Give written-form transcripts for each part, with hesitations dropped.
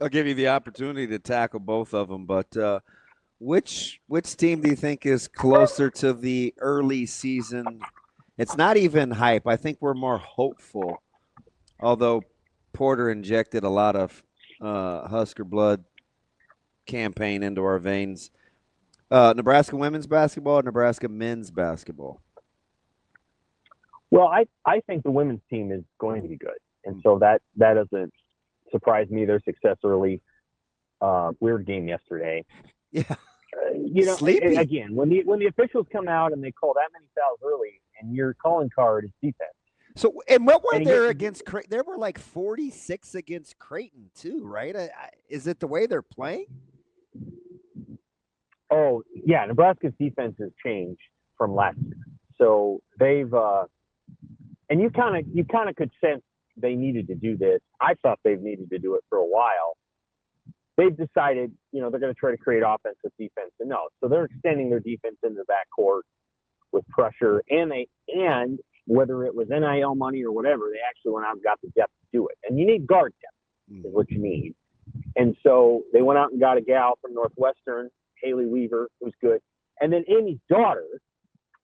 I'll give you the opportunity to tackle both of them, but which team do you think is closer to the early season? It's not even hype. I think we're more hopeful, although Porter injected a lot of Husker blood campaign into our veins. Nebraska women's basketball, or Nebraska men's basketball. Well, I think the women's team is going to be good, and so that doesn't surprise me. Their success early. Weird game yesterday. Yeah, Sleepy. Again, when the officials come out and they call that many fouls early, and your calling card is defense. So, and what were there against Creighton? There were like 46 against Creighton too, right? Is it the way they're playing? Oh yeah, Nebraska's defense has changed from last year. So they've and you kind of could sense they needed to do this. I thought they've needed to do it for a while. They've decided, they're going to try to create offense with defense, and no, so they're extending their defense into the backcourt with pressure, and whether it was NIL money or whatever, they actually went out and got the depth to do it. And you need guard depth is what you need. And so they went out and got a gal from Northwestern, Haley Weaver, who's good. And then Amy's daughter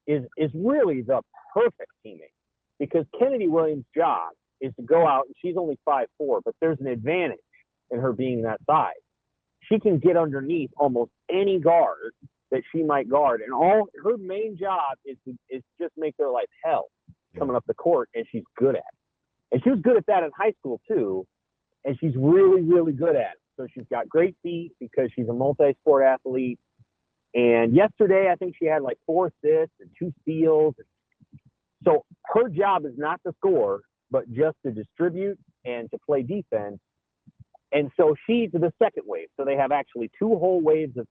is really the perfect teammate because Kennedy Williams' job is to go out, and she's only 5'4", but there's an advantage in her being that size. She can get underneath almost any guard that she might guard, and all her main job is just make their life hell coming up the court, and she's good at it. And she was good at that in high school too, and she's really, really good at it. So she's got great feet because she's a multi-sport athlete. And yesterday, I think she had like 4 assists and 2 steals. So her job is not to score, but just to distribute and to play defense. And so she's the second wave. So they have actually 2 whole waves of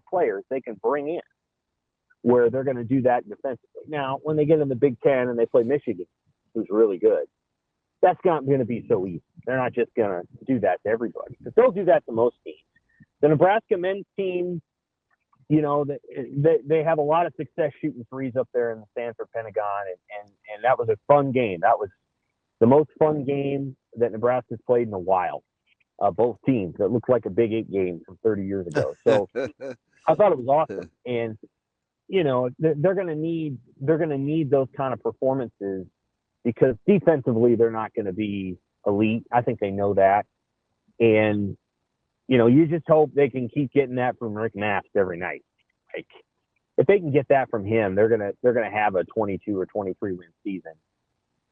players they can bring in where they're going to do that defensively. Now, when they get in the Big Ten and they play Michigan, who's really good, that's not going to be so easy. They're not just going to do that to everybody. But they'll do that to most teams. The Nebraska men's team, they have a lot of success shooting threes up there in the Stanford Pentagon, and that was a fun game. That was the most fun game that Nebraska's played in a while. Both teams. That looked like a Big 8 game from 30 years ago. So I thought it was awesome. And they're going to need those kind of performances because defensively they're not going to be elite. I think they know that. And you just hope they can keep getting that from Rienk Masts every night. Like if they can get that from him, they're gonna have a 22 or 23 win season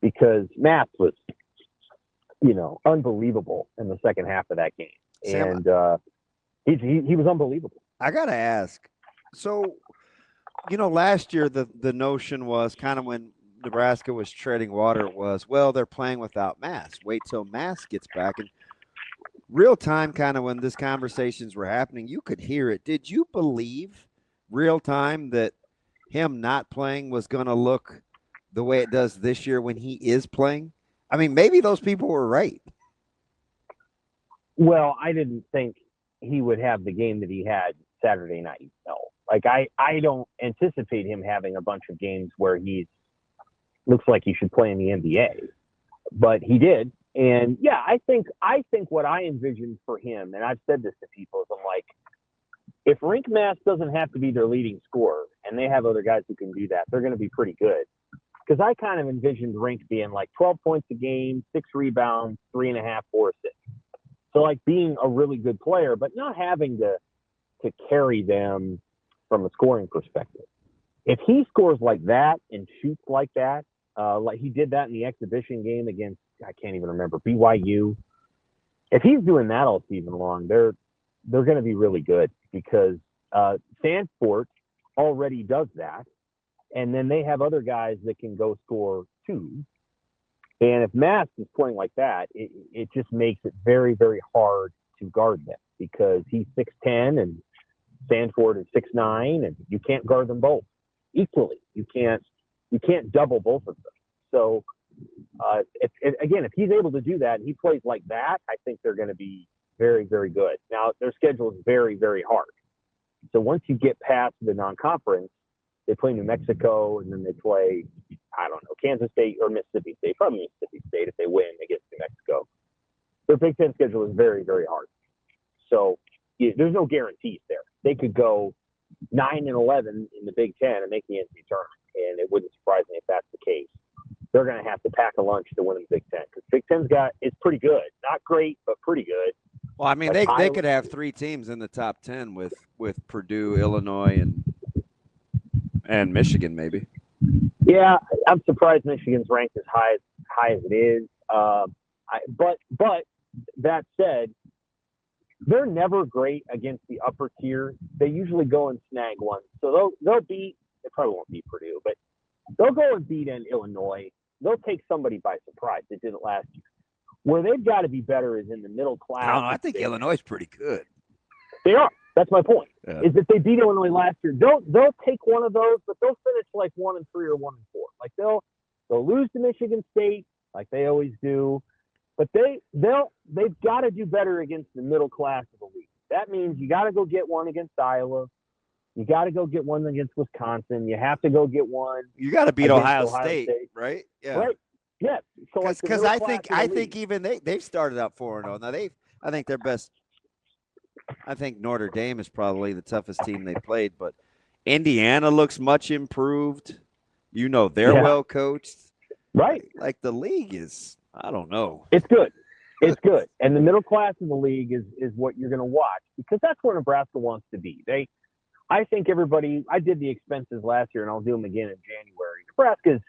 because Mast was unbelievable in the second half of that game. And he was unbelievable. I got to ask. So, last year the notion was kind of when Nebraska was treading water, it was, well, they're playing without Mast. Wait till Mast gets back. And real time, kind of when these conversations were happening, you could hear it. Did you believe real time that him not playing was going to look the way it does this year when he is playing? I mean, maybe those people were right. Well, I didn't think he would have the game that he had Saturday night. No, like I don't anticipate him having a bunch of games where he looks like he should play in the NBA, but he did. And yeah, I think what I envisioned for him, and I've said this to people, is I'm like, if Rienk Masts doesn't have to be their leading scorer, and they have other guys who can do that, they're going to be pretty good. Because I kind of envisioned Rink being like 12 points a game, 6 rebounds, 3.5, 4 assists. So like being a really good player, but not having to carry them from a scoring perspective. If he scores like that and shoots like that, like he did that in the exhibition game against, I can't even remember, BYU. If he's doing that all season long, they're going to be really good because Stanford already does that. And then they have other guys that can go score too. And if Mast is playing like that, it just makes it very, very hard to guard them because he's 6'10" and Stanford is 6'9", and you can't guard them both equally. You can't double both of them. So if he's able to do that and he plays like that, I think they're going to be very, very good. Now their schedule is very, very hard. So once you get past the non-conference, they play New Mexico, and then they play, I don't know, Kansas State or Mississippi State. Probably Mississippi State if they win against New Mexico. Their Big Ten schedule is very, very hard. So there's no guarantees there. They could go 9-11 in the Big Ten and make the NCAA tournament, and it wouldn't surprise me if that's the case. They're going to have to pack a lunch to win in the Big Ten because Big Ten's it's pretty good, not great, but pretty good. Well, I mean, they could have 3 teams in the top 10 with Purdue, Illinois, and Michigan maybe. Yeah, I'm surprised Michigan's ranked as high as it is. But that said, they're never great against the upper tier. They usually go and snag one. So they'll beat. They probably won't beat Purdue, but they'll go and beat Illinois. They'll take somebody by surprise. They did it last year. Where they've got to be better is in the middle class. I think Illinois is pretty good. They are. That's my point. Yeah. Is that they beat Illinois last year. They'll take one of those, but they'll finish like 1-3 or 1-4. Like they'll lose to Michigan State like they always do. But they've got to do better against the middle class of the league. That means you got to go get one against Iowa. You got to go get one against Wisconsin. You have to go get one. You got to beat Ohio State, right? Yeah. Right. Yeah. So because I think even they've started out 4-0. Now I think their best. I think Notre Dame is probably the toughest team they played, but Indiana looks much improved. They're well coached. Right. Like the league is. I don't know. It's good. It's good. And the middle class of the league is what you're going to watch because that's where Nebraska wants to be. I think I did the expenses last year and I'll do them again in January. Nebraska's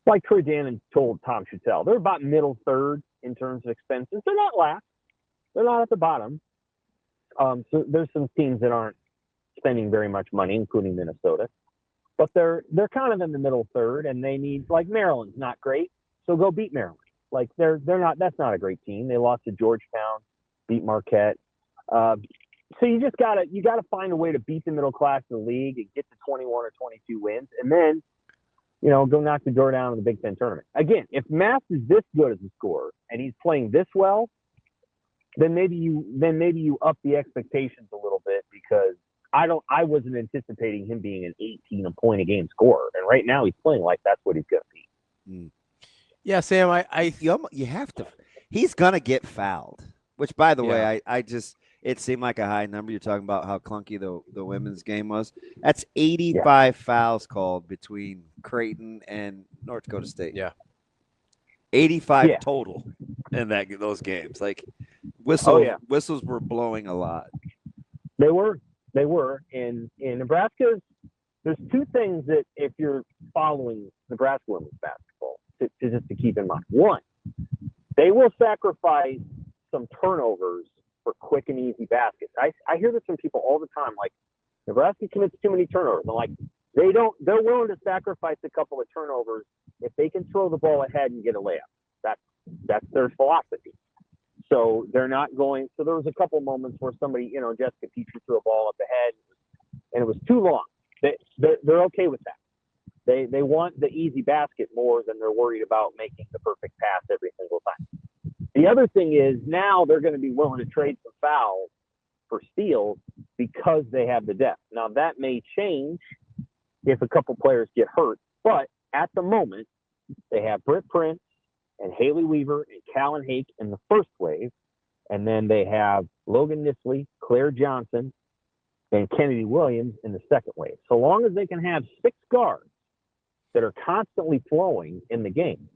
like Troy Dannon told Tom Schuttel. They're about middle third in terms of expenses. They're not last. They're not at the bottom. So there's some teams that aren't spending very much money, including Minnesota. But they're kind of in the middle third and they need like Maryland's not great. So go beat Maryland. Like they're not. That's not a great team. They lost to Georgetown, beat Marquette. So you gotta find a way to beat the middle class of the league and get to 21 or 22 wins, and then go knock the door down in the Big Ten tournament. Again, if Mast is this good as a scorer and he's playing this well, then maybe you up the expectations a little bit because I wasn't anticipating him being an 18 point a game scorer, and right now he's playing like that's what he's gonna be. Mm. Yeah, Sam, you have to. He's gonna get fouled. Which, by the way, it seemed like a high number. You're talking about how clunky the women's game was. That's 85 fouls called between Creighton and North Dakota State. Yeah, 85 total in those games. Like whistles were blowing a lot. They were, and in Nebraska. There's 2 things that if you're following Nebraska women's basketball. Just to keep in mind. One, they will sacrifice some turnovers for quick and easy baskets. I hear this from people all the time, like Nebraska commits too many turnovers. I'm like, they're willing to sacrifice a couple of turnovers if they can throw the ball ahead and get a layup. That's their philosophy. So they're not going. So there was a couple moments where somebody, Jessica Petrie threw a ball up ahead and it was too long. They're okay with that. They want the easy basket more than they're worried about making the perfect pass every single time. The other thing is now they're going to be willing to trade some fouls for steals because they have the depth. Now that may change if a couple players get hurt, but at the moment they have Britt Prince and Haley Weaver and Callan Hake in the first wave, and then they have Logan Nisley, Claire Johnson, and Kennedy Williams in the second wave. So long as they can have 6 guards that are constantly flowing in the game,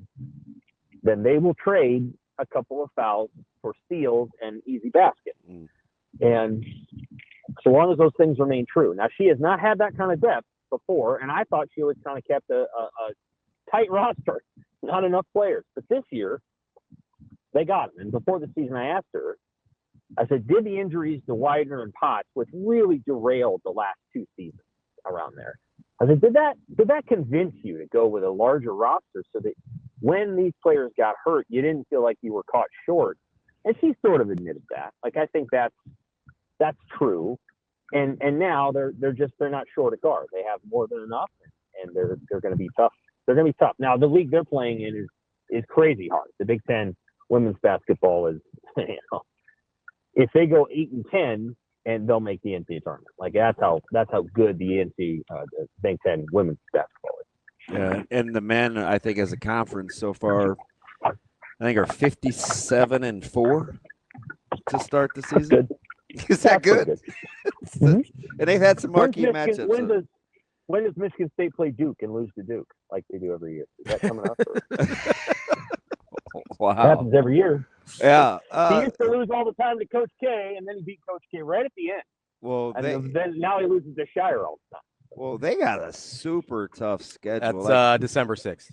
then they will trade a couple of fouls for steals and easy baskets. And so long as those things remain true. Now, she has not had that kind of depth before, and I thought she always kind of kept a tight roster, not enough players. But this year, they got them. And before the season, I asked her, I said, did the injuries to Widener and Potts, which really derailed the last 2 seasons around there, I said, did that convince you to go with a larger roster so that when these players got hurt, you didn't feel like you were caught short? And she sort of admitted that. Like, I think that's true. And now they're not short at guard. They have more than enough, and they're going to be tough. They're going to be tough. Now, the league they're playing in is crazy hard. The Big Ten women's basketball is, if they go 8-10, and they'll make the NCAA tournament. Like that's how good the Big Ten women's basketball is. Yeah, and the men, I think, as a conference so far, I think are 57-4 to start the season. Good. Is that That's good? Mhm. And they've had some marquee When's matchups. Michigan- When does Michigan State play Duke and lose to Duke like they do every year? Is that coming up? It Wow. happens every year. Yeah. He used to lose all the time to Coach K, and then he beat Coach K right at the end. Well, And then now he loses to Shire all the time. well, they got a super tough schedule. That's December 6th.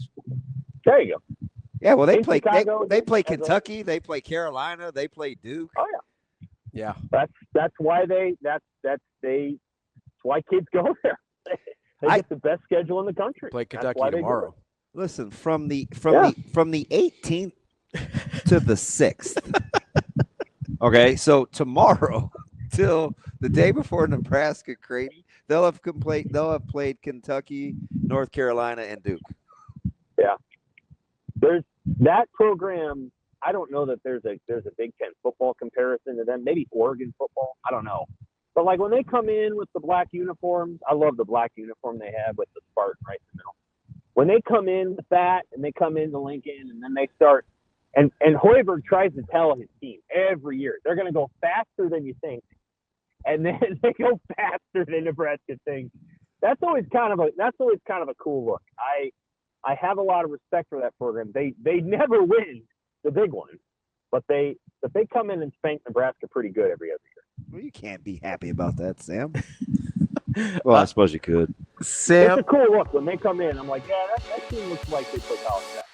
There you go. Yeah, well, they in play Chicago, they play that's Kentucky, they play Carolina, they play Duke. Oh yeah. Yeah. That's why that's why kids go there. They get the best schedule in the country. Play That's Kentucky why they do tomorrow. Listen, from the 18th to the 6th. Okay, so tomorrow till the day before Nebraska Creighton, they'll have played Kentucky, North Carolina, and Duke. Yeah. There's that program. I don't know that there's a Big Ten football comparison to them. Maybe Oregon football. I don't know. But like when they come in with the black uniforms, I love the black uniform they have with the Spartan right in the middle. When they come in with that and they come into Lincoln and then they start, and Hoiberg tries to tell his team every year they're going to go faster than you think, and then they go faster than Nebraska thinks. That's always kind of a cool look. I have a lot of respect for that program. They never win the big one, but they come in and spank Nebraska pretty good every other year. Well, you can't be happy about that, Sam. Well, I suppose you could. Sam, It's a cool look when they come in. I'm like, yeah, that team looks like they play college basketball.